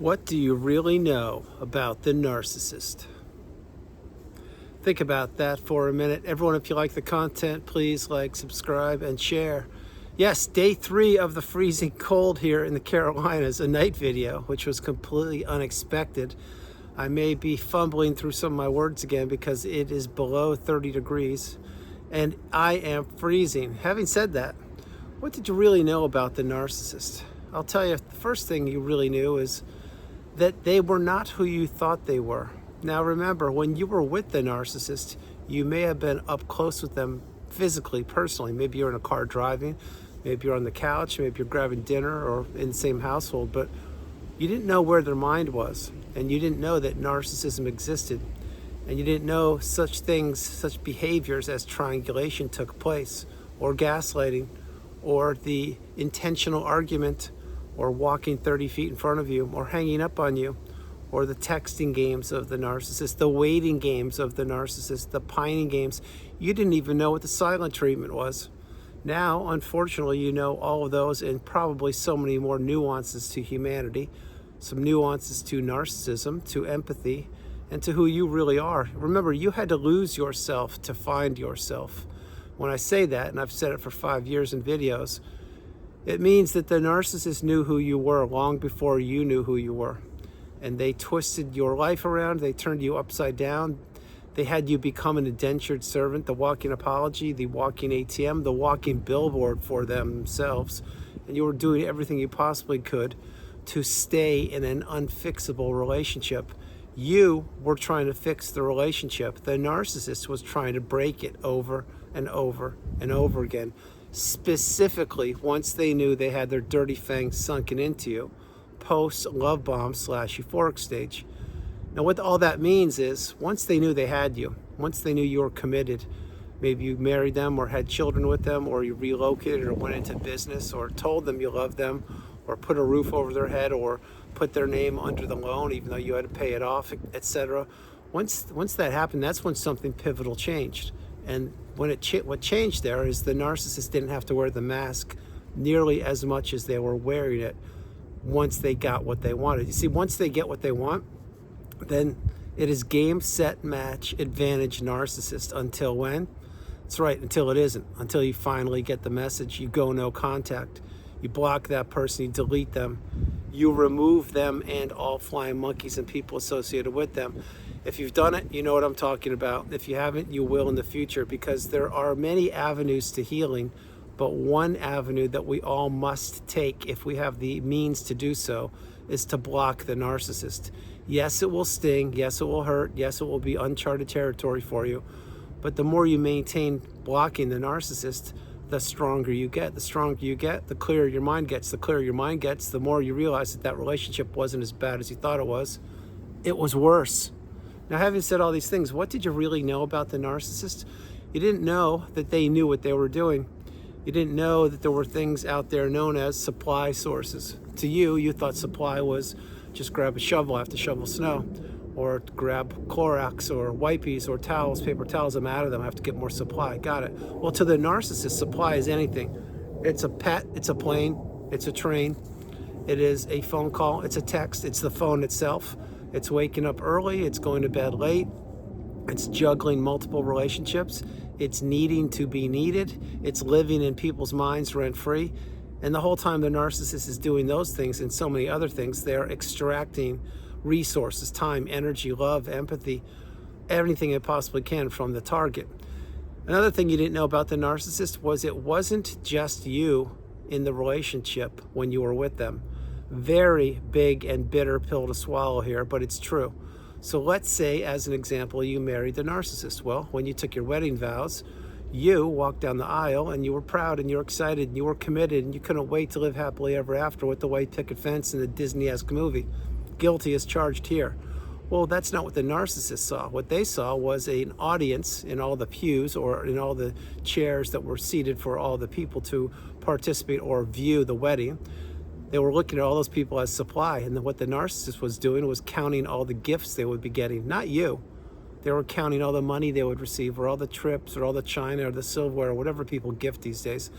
What do you really know about the narcissist? Think about that for a minute. Everyone, if you like the content, please like, subscribe, and share. Yes, day 3 of the freezing cold here in the Carolinas, a night video, which was completely unexpected. I may be fumbling through some of my words again because it is below 30 degrees and I am freezing. Having said that, what did you really know about the narcissist? I'll tell you, the first thing you really knew is that they were not who you thought they were. Now remember, when you were with the narcissist, you may have been up close with them physically, personally. Maybe you're in a car driving, maybe you're on the couch, maybe you're grabbing dinner or in the same household, but you didn't know where their mind was, and you didn't know that narcissism existed, and you didn't know such things, such behaviors as triangulation took place, or gaslighting, or the intentional argument, or walking 30 feet in front of you, or hanging up on you, or the texting games of the narcissist, the waiting games of the narcissist, the pining games. You didn't even know what the silent treatment was. Now, unfortunately, you know all of those and probably so many more nuances to humanity, some nuances to narcissism, to empathy, and to who you really are. Remember, you had to lose yourself to find yourself. When I say that, and I've said it for 5 years in videos, it means that the narcissist knew who you were long before you knew who you were. And they twisted your life around, they turned you upside down, they had you become an indentured servant, the walking apology, the walking ATM, the walking billboard for themselves. And you were doing everything you possibly could to stay in an unfixable relationship. You were trying to fix the relationship. The narcissist was trying to break it over and over and over again. Specifically, once they knew they had their dirty fangs sunken into you, post love bomb / euphoric stage. Now what all that means is, once they knew they had you, once they knew you were committed, maybe you married them or had children with them, or you relocated or went into business or told them you loved them, or put a roof over their head, or put their name under the loan even though you had to pay it off, etc. Once that happened, that's when something pivotal changed. And what changed there is the narcissist didn't have to wear the mask nearly as much as they were wearing it once they got what they wanted. You see, once they get what they want, then it is game, set, match, advantage narcissist. Until when? That's right, until it isn't. Until you finally get the message, you go no contact. You block that person, you delete them, you remove them and all flying monkeys and people associated with them. If you've done it, you know what I'm talking about. If you haven't, you will in the future, because there are many avenues to healing, but one avenue that we all must take if we have the means to do so is to block the narcissist. Yes, it will sting. Yes, it will hurt. Yes, it will be uncharted territory for you. But the more you maintain blocking the narcissist, the stronger you get. The stronger you get, the clearer your mind gets. The clearer your mind gets, the more you realize that that relationship wasn't as bad as you thought it was. It was worse. Now, having said all these things, what did you really know about the narcissist? You didn't know that they knew what they were doing. You didn't know that there were things out there known as supply sources. To you, you thought supply was just grab a shovel, I have to shovel snow, or grab Clorox or wipes or towels, paper towels, I'm out of them, I have to get more supply. Got it. Well, to the narcissist, supply is anything. It's a pet, it's a plane, it's a train, it is a phone call, it's a text, it's the phone itself. It's waking up early, it's going to bed late, it's juggling multiple relationships, it's needing to be needed, it's living in people's minds rent-free. And the whole time the narcissist is doing those things and so many other things, they're extracting resources, time, energy, love, empathy, everything it possibly can from the target. Another thing you didn't know about the narcissist was it wasn't just you in the relationship when you were with them. Very big and bitter pill to swallow here, but it's true. So let's say, as an example, you married the narcissist. Well, when you took your wedding vows, you walked down the aisle and you were proud and you were excited and you were committed and you couldn't wait to live happily ever after with the white picket fence and the Disney-esque movie. Guilty as charged here. Well, that's not what the narcissist saw. What they saw was an audience in all the pews or in all the chairs that were seated for all the people to participate or view the wedding. They were looking at all those people as supply, and then what the narcissist was doing was counting all the gifts they would be getting, not you. They were counting all the money they would receive, or all the trips, or all the china, or the silverware, or whatever people gift these days.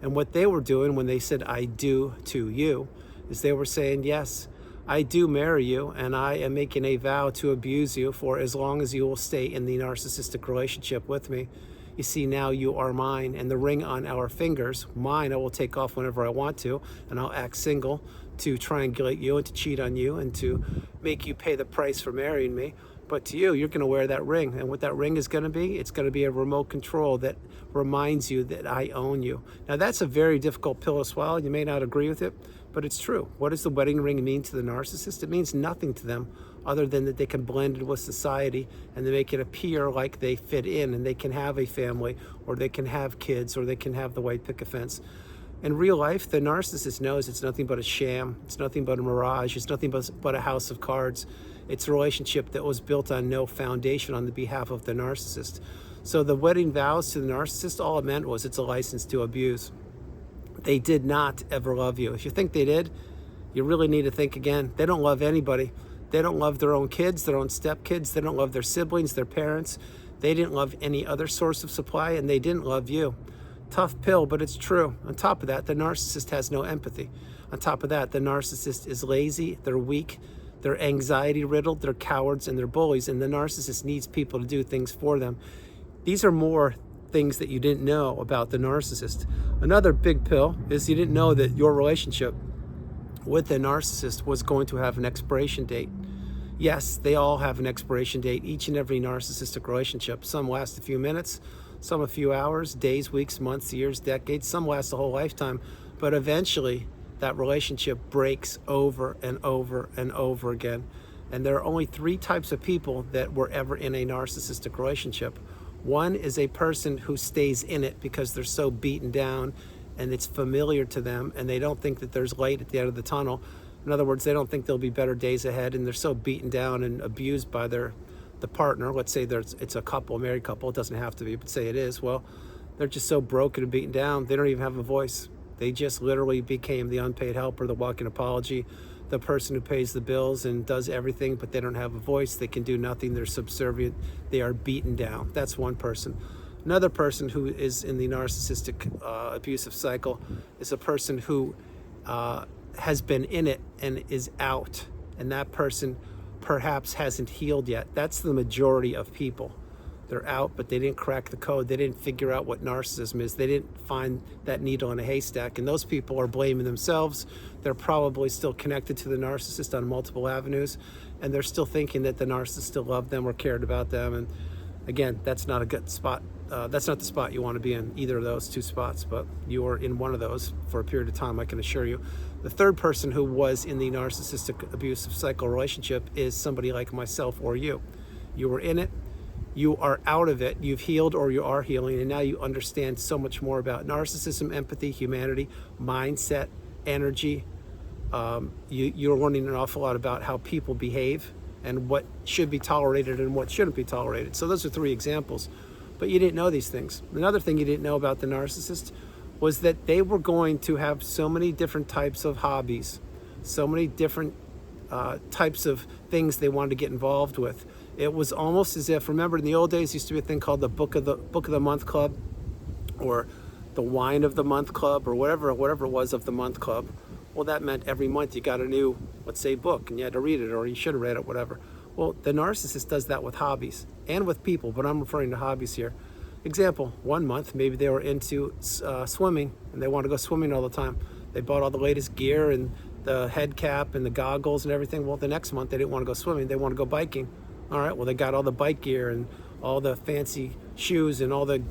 And what they were doing when they said, I do to you, is they were saying, yes, I do marry you, and I am making a vow to abuse you for as long as you will stay in the narcissistic relationship with me. You see, now you are mine, and the ring on our fingers, mine, I will take off whenever I want to, and I'll act single to triangulate you and to cheat on you and to make you pay the price for marrying me. But to you, you're going to wear that ring. And what that ring is going to be, it's going to be a remote control that reminds you that I own you. Now, that's a very difficult pill to swallow. You may not agree with it, but it's true. What does the wedding ring mean to the narcissist? It means nothing to them other than that they can blend in with society and they make it appear like they fit in and they can have a family or they can have kids or they can have the white picket fence. In real life, the narcissist knows it's nothing but a sham. It's nothing but a mirage. It's nothing but a house of cards. It's a relationship that was built on no foundation on the behalf of the narcissist. So the wedding vows to the narcissist, all it meant was it's a license to abuse. They did not ever love you. If you think they did, you really need to think again. They don't love anybody. They don't love their own kids, their own stepkids. They don't love their siblings, their parents. They didn't love any other source of supply, and they didn't love you. Tough pill, but it's true. On top of that, the narcissist has no empathy. On top of that, the narcissist is lazy, they're weak, they're anxiety riddled, they're cowards, and they're bullies, and the narcissist needs people to do things for them. These are more things that you didn't know about the narcissist. Another big pill is you didn't know that your relationship with the narcissist was going to have an expiration date. Yes, they all have an expiration date, each and every narcissistic relationship. Some last a few minutes, some a few hours, days, weeks, months, years, decades. Some last a whole lifetime. But eventually, that relationship breaks over and over and over again. And there are only 3 types of people that were ever in a narcissistic relationship. One is a person who stays in it because they're so beaten down and it's familiar to them and they don't think that there's light at the end of the tunnel. In other words, they don't think there'll be better days ahead, and they're so beaten down and abused by the partner. Let's say it's a couple, a married couple. It doesn't have to be, but say it is. Well, they're just so broken and beaten down, they don't even have a voice. They just literally became the unpaid helper, the walking apology, the person who pays the bills and does everything, but they don't have a voice. They can do nothing. They're subservient. They are beaten down. That's one person. Another person who is in the narcissistic abusive cycle is a person who has been in it and is out, and that person perhaps hasn't healed yet. That's the majority of people. They're out, but they didn't crack the code. They didn't figure out what narcissism is. They didn't find that needle in a haystack, and those people are blaming themselves. They're probably still connected to the narcissist on multiple avenues, and they're still thinking that the narcissist still loved them or cared about them. And again, that's not a good spot. That's not the spot you want to be in, either of those 2 spots, but you are in one of those for a period of time, I can assure you. The third person who was in the narcissistic abusive cycle relationship is somebody like myself or you. You were in it, you are out of it, you've healed or you are healing, and now you understand so much more about narcissism, empathy, humanity, mindset, energy. You're learning an awful lot about how people behave and what should be tolerated and what shouldn't be tolerated. So those are 3 examples. But you didn't know these things. Another thing you didn't know about the narcissist was that they were going to have so many different types of hobbies, so many different types of things they wanted to get involved with. It was almost as if, remember in the old days, used to be a thing called the Book of the Month Club, or the Wine of the Month Club, or whatever it was of the month club. Well, that meant every month you got a new, let's say, book, and you had to read it, or you should have read it, whatever. Well, the narcissist does that with hobbies and with people, but I'm referring to hobbies here. Example, one month, maybe they were into swimming and they want to go swimming all the time. They bought all the latest gear and the head cap and the goggles and everything. Well, the next month they didn't want to go swimming. They want to go biking. All right, well, they got all the bike gear and all the fancy shoes and all the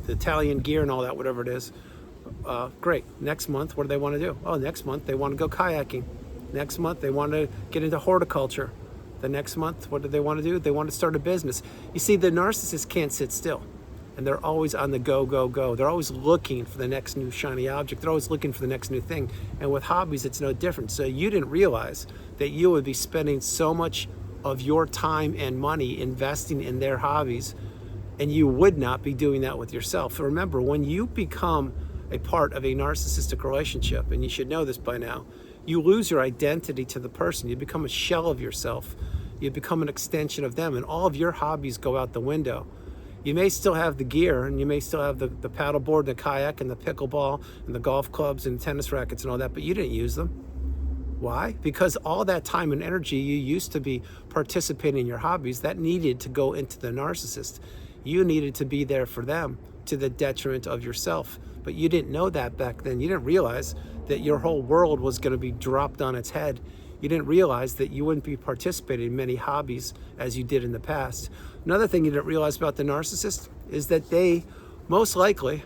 Italian gear and all that, whatever it is. Great. Next month, what do they want to do? Oh, next month they want to go kayaking. Next month they want to get into horticulture. The next month, what do they want to do? They want to start a business. You see, the narcissist can't sit still, and they're always on the go, go, go. They're always looking for the next new shiny object. They're always looking for the next new thing. And with hobbies, it's no different. So you didn't realize that you would be spending so much of your time and money investing in their hobbies, and you would not be doing that with yourself. Remember, when you become a part of a narcissistic relationship, and you should know this by now, you lose your identity to the person. You become a shell of yourself. You become an extension of them, and all of your hobbies go out the window. You may still have the gear, and you may still have the paddleboard, the kayak, and the pickleball, and the golf clubs, and tennis rackets, and all that, but you didn't use them. Why? Because all that time and energy you used to be participating in your hobbies, that needed to go into the narcissist. You needed to be there for them to the detriment of yourself. But you didn't know that back then. You didn't realize that your whole world was going to be dropped on its head. You didn't realize that you wouldn't be participating in many hobbies as you did in the past. Another thing you didn't realize about the narcissist is that they most likely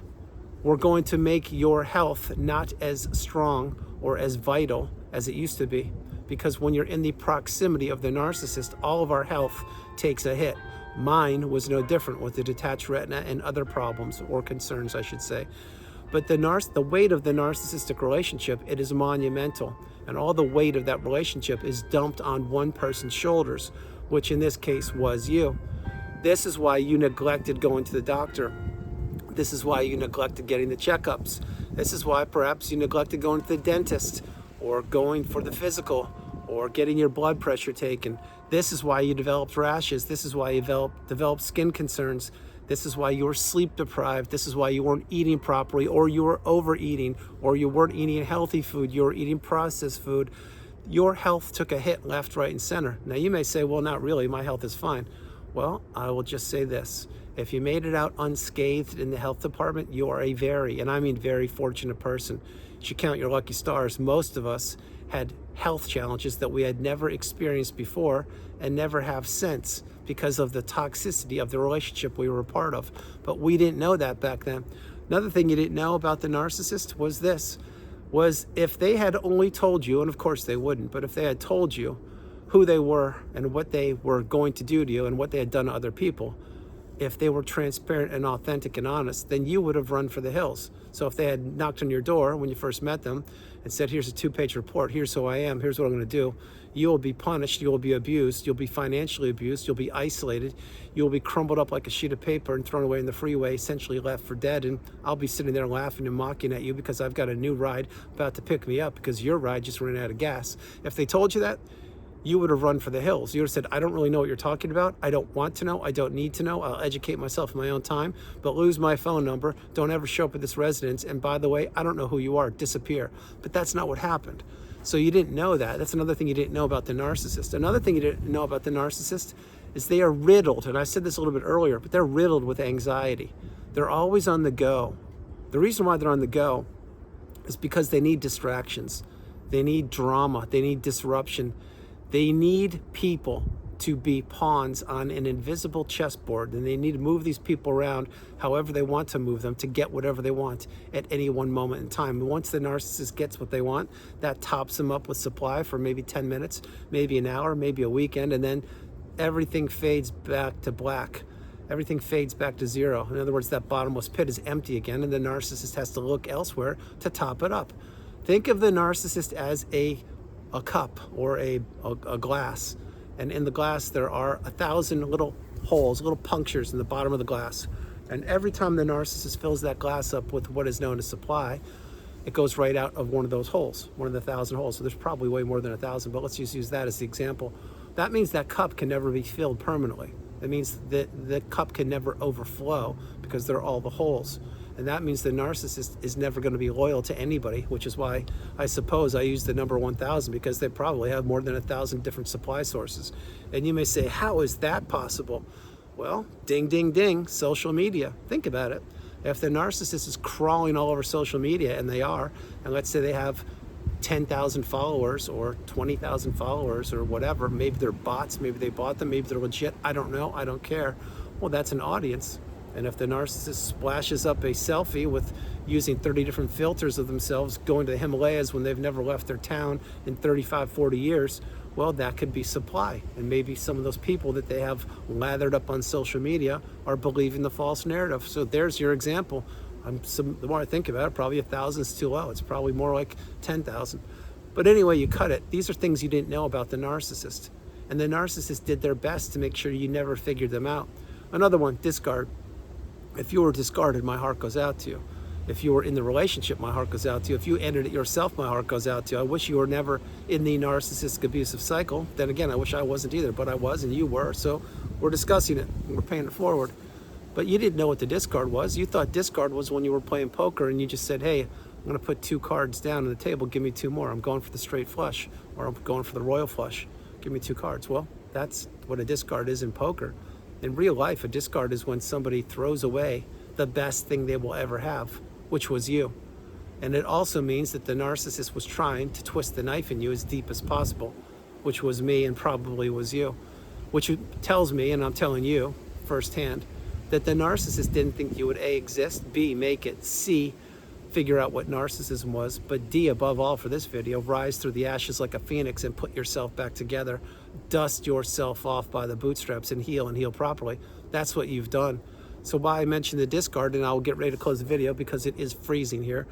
were going to make your health not as strong or as vital as it used to be. Because when you're in the proximity of the narcissist, all of our health takes a hit. Mine was no different with the detached retina and other problems, or concerns, I should say. But the weight of the narcissistic relationship, it is monumental. And all the weight of that relationship is dumped on one person's shoulders, which in this case was you. This is why you neglected going to the doctor. This is why you neglected getting the checkups. This is why perhaps you neglected going to the dentist, or going for the physical, or getting your blood pressure taken. This is why you developed rashes. This is why you developed skin concerns. This is why you were sleep deprived. This is why you weren't eating properly, or you were overeating, or you weren't eating healthy food. You were eating processed food. Your health took a hit left, right, and center. Now you may say, well, not really, my health is fine. Well, I will just say this. If you made it out unscathed in the health department, you are a very, and I mean very, fortunate person. You should count your lucky stars. Most of us had health challenges that we had never experienced before and never have since, because of the toxicity of the relationship we were a part of. But we didn't know that back then. Another thing you didn't know about the narcissist was this, was if they had only told you, and of course they wouldn't, but if they had told you who they were and what they were going to do to you and what they had done to other people, if they were transparent and authentic and honest, then you would have run for the hills. So if they had knocked on your door when you first met them and said, here's a 2-page report, here's who I am, here's what I'm going to do, you will be punished, you will be abused, you'll be financially abused, you'll be isolated, you'll be crumbled up like a sheet of paper and thrown away in the freeway, essentially left for dead, and I'll be sitting there laughing and mocking at you because I've got a new ride about to pick me up because your ride just ran out of gas. If they told you that, you would have run for the hills. You would have said, I don't really know what you're talking about. I don't want to know. I don't need to know. I'll educate myself in my own time, but lose my phone number. Don't ever show up at this residence. And by the way, I don't know who you are. Disappear. But that's not what happened. So you didn't know that. That's another thing you didn't know about the narcissist. Another thing you didn't know about the narcissist is they are riddled, and I said this a little bit earlier, but they're riddled with anxiety. They're always on the go. The reason why they're on the go is because they need distractions. They need drama. They need disruption. They need people to be pawns on an invisible chessboard, and they need to move these people around however they want to move them to get whatever they want at any one moment in time. And once the narcissist gets what they want, that tops them up with supply for maybe 10 minutes, maybe an hour, maybe a weekend, and then everything fades back to black. Everything fades back to zero. In other words, that bottomless pit is empty again, and the narcissist has to look elsewhere to top it up. Think of the narcissist as a cup or a glass, and in the glass there are 1,000 little holes, little punctures in the bottom of the glass, and every time the narcissist fills that glass up with what is known as supply, it goes right out of one of those holes, one of the 1,000 holes. So there's probably way more than 1,000, but let's just use that as the example. That means that cup can never be filled permanently. It means that the cup can never overflow because there are all the holes. And that means the narcissist is never going to be loyal to anybody, which is why I suppose I use the number 1,000, because they probably have more than 1,000 different supply sources. And you may say, how is that possible? Well, ding, ding, ding, social media. Think about it. If the narcissist is crawling all over social media, and they are, and let's say they have 10,000 followers or 20,000 followers or whatever, maybe they're bots, maybe they bought them, maybe they're legit, I don't know, I don't care. Well, that's an audience. And if the narcissist splashes up a selfie with using 30 different filters of themselves going to the Himalayas when they've never left their town in 35, 40 years, well, that could be supply. And maybe some of those people that they have lathered up on social media are believing the false narrative. So there's your example. The more I think about it, probably 1,000 is too low. It's probably more like 10,000. But anyway, you cut it. These are things you didn't know about the narcissist. And the narcissist did their best to make sure you never figured them out. Another one, discard. If you were discarded, my heart goes out to you. If you were in the relationship, my heart goes out to you. If you ended it yourself, my heart goes out to you. I wish you were never in the narcissistic abusive cycle. Then again, I wish I wasn't either, but I was and you were. So we're discussing it. We're paying it forward. But you didn't know what the discard was. You thought discard was when you were playing poker and you just said, hey, I'm going to put 2 cards down on the table. Give me 2 more. I'm going for the straight flush, or I'm going for the royal flush. Give me 2 cards. Well, that's what a discard is in poker. In real life, a discard is when somebody throws away the best thing they will ever have, which was you. And it also means that the narcissist was trying to twist the knife in you as deep as possible, which was me and probably was you, which tells me, and I'm telling you firsthand, that the narcissist didn't think you would A, exist, B, make it, C, figure out what narcissism was, but D, above all for this video, rise through the ashes like a phoenix and put yourself back together, dust yourself off by the bootstraps and heal properly. That's what you've done. So why I mentioned the discard, and I'll get ready to close the video because it is freezing here,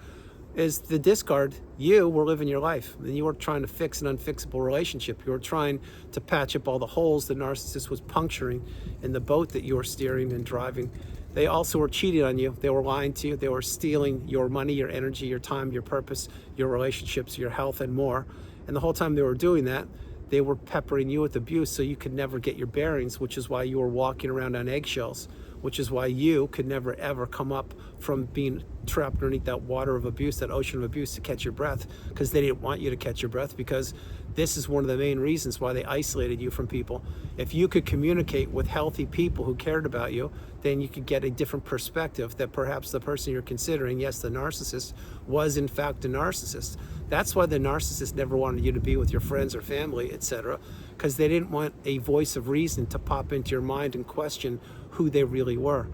is the discard. You were living your life and you were trying to fix an unfixable relationship. You were trying to patch up all the holes the narcissist was puncturing in the boat that you were steering and driving. They also were cheating on you. They were lying to you. They were stealing your money, your energy, your time, your purpose, your relationships, your health, and more. And the whole time they were doing that, they were peppering you with abuse so you could never get your bearings, which is why you were walking around on eggshells, which is why you could never ever come up from being trapped underneath that water of abuse, that ocean of abuse, to catch your breath, because they didn't want you to catch your breath, because this is one of the main reasons why they isolated you from people. If you could communicate with healthy people who cared about you, then you could get a different perspective that perhaps the person you're considering, yes, the narcissist, was in fact a narcissist. That's why the narcissist never wanted you to be with your friends or family, etc., because they didn't want a voice of reason to pop into your mind and question who they really were.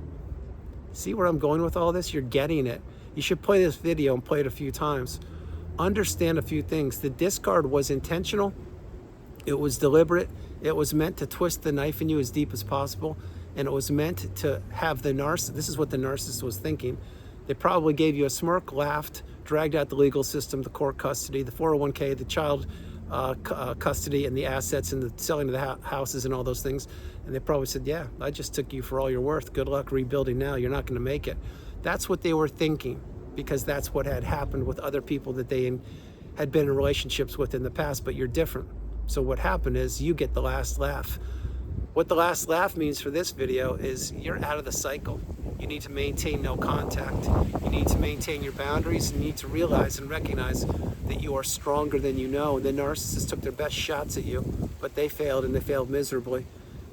See where I'm going with all this? You're getting it. You should play this video and play it a few times. Understand a few things. The discard was intentional. It was deliberate. It was meant to twist the knife in you as deep as possible. And it was meant to have the narcissist. This is what the narcissist was thinking. They probably gave you a smirk, laughed, dragged out the legal system, the court custody, the 401k, the child custody, and the assets, and the selling of the houses and all those things. And they probably said, yeah, I just took you for all you're worth. Good luck rebuilding now. You're not going to make it. That's what they were thinking, because that's what had happened with other people that they had been in relationships with in the past, but you're different. So what happened is you get the last laugh. What the last laugh means for this video is you're out of the cycle. You need to maintain no contact. You need to maintain your boundaries. You need to realize and recognize that you are stronger than you know. The narcissists took their best shots at you, but they failed, and they failed miserably.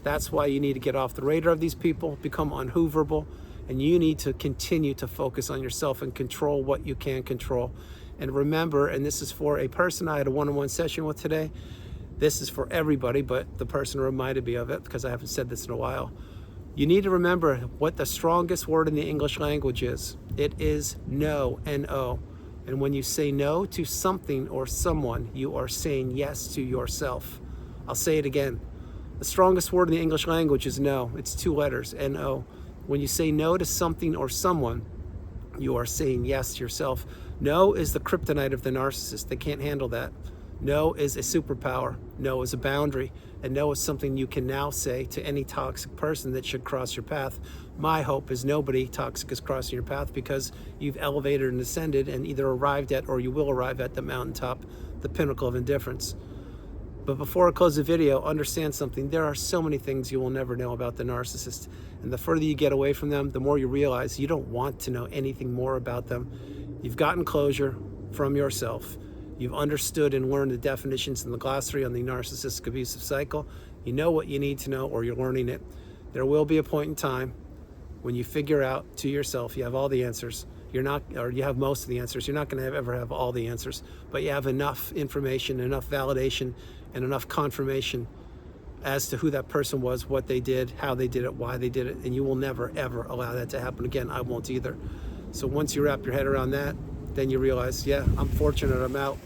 That's why you need to get off the radar of these people, become unhooverable, and you need to continue to focus on yourself and control what you can control. And remember, and this is for a person I had a one-on-one session with today, this is for everybody, but the person reminded me of it because I haven't said this in a while. You need to remember what the strongest word in the English language is. It is no, N-O. And when you say no to something or someone, you are saying yes to yourself. I'll say it again. The strongest word in the English language is no. It's 2 letters, N-O. When you say no to something or someone, you are saying yes to yourself. No is the kryptonite of the narcissist. They can't handle that. No is a superpower. No is a boundary. And no is something you can now say to any toxic person that should cross your path. My hope is nobody toxic is crossing your path, because you've elevated and ascended and either arrived at, or you will arrive at, the mountaintop, the pinnacle of indifference. But before I close the video, understand something. There are so many things you will never know about the narcissist. And the further you get away from them, the more you realize you don't want to know anything more about them. You've gotten closure from yourself. You've understood and learned the definitions in the glossary on the narcissistic abusive cycle. You know what you need to know, or you're learning it. There will be a point in time when you figure out to yourself you have all the answers. You're not, or you have most of the answers. You're not going to ever have all the answers, but you have enough information, enough validation, and enough confirmation as to who that person was, what they did, how they did it, why they did it, and you will never, ever allow that to happen again. I won't either. So once you wrap your head around that, then you realize, yeah, I'm fortunate I'm out,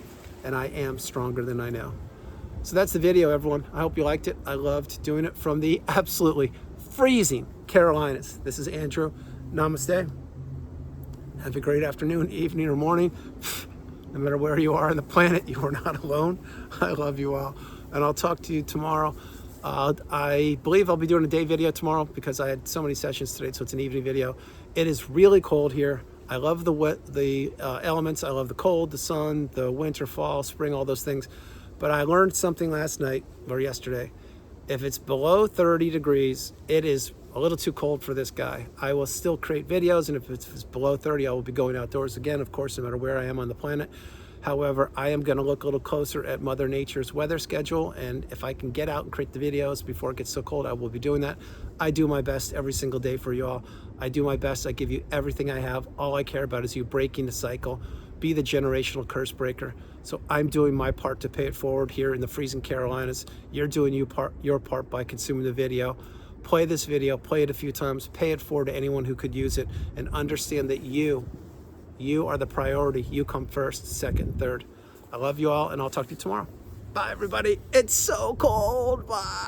and I am stronger than I know. So that's the video, everyone. I hope you liked it. I loved doing it from the absolutely freezing Carolinas. This is Andrew. Namaste. Have a great afternoon, evening, or morning. No matter where you are on the planet, you are not alone. I love you all. And I'll talk to you tomorrow. I believe I'll be doing a day video tomorrow because I had so many sessions today, so it's an evening video. It is really cold here. I love the elements. I love the cold, the sun, the winter, fall, spring, all those things. But I learned something last night or yesterday. If it's below 30 degrees, it is a little too cold for this guy. I will still create videos, and if it's below 30, I will be going outdoors again, of course, no matter where I am on the planet. However, I am going to look a little closer at Mother Nature's weather schedule, and if I can get out and create the videos before it gets so cold, I will be doing that. I do my best every single day for you all. I do my best. I give you everything I have. All I care about is you breaking the cycle. Be the generational curse breaker. So I'm doing my part to pay it forward here in the freezing Carolinas. You're doing your part by consuming the video. Play this video, play it a few times, pay it forward to anyone who could use it, and understand that you are the priority. You come first, second, third. I love you all, and I'll talk to you tomorrow. Bye, everybody. It's so cold. Bye.